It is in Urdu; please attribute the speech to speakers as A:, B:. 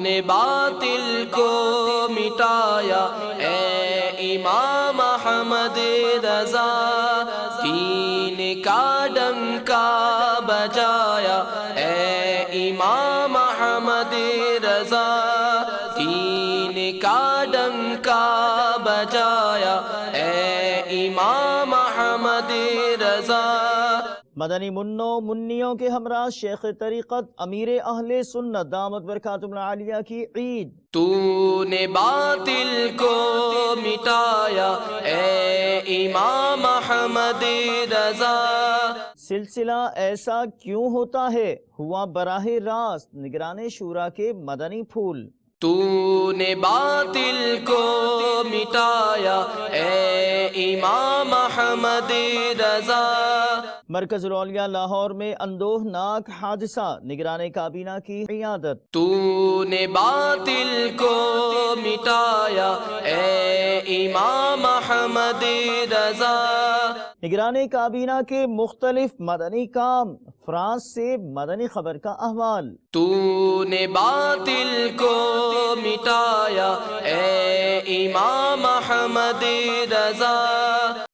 A: نے باطل کو مٹایا اے امام احمد رضا، دین کا ڈنکا بجایا اے امام احمد رضا، دین کا ڈنکا بجایا اے امام احمد رضا۔
B: مدنی منوں منیوں کے ہمراہ شیخ طریقت امیر اہل سنت دامت برکاتہم العالیہ کی عید۔
A: تو نے باطل کو مٹایا اے امام احمد رضا،
B: سلسلہ ایسا کیوں ہوتا ہے ہوا براہ راست نگران شورا کے مدنی پھول۔
A: تو نے باطل کو مٹایا اے امام احمد رضا،
B: مرکز الاولیاء لاہور میں اندوہناک حادثہ نگران کابینہ کی قیادت۔
A: تو نے باطل کو مٹایا اے امام احمد رضا،
B: نگران کابینہ کے مختلف مدنی کام، فرانس سے مدنی خبر کا احوال۔
A: تو نے باطل کو مٹایا اے امام احمد رضا،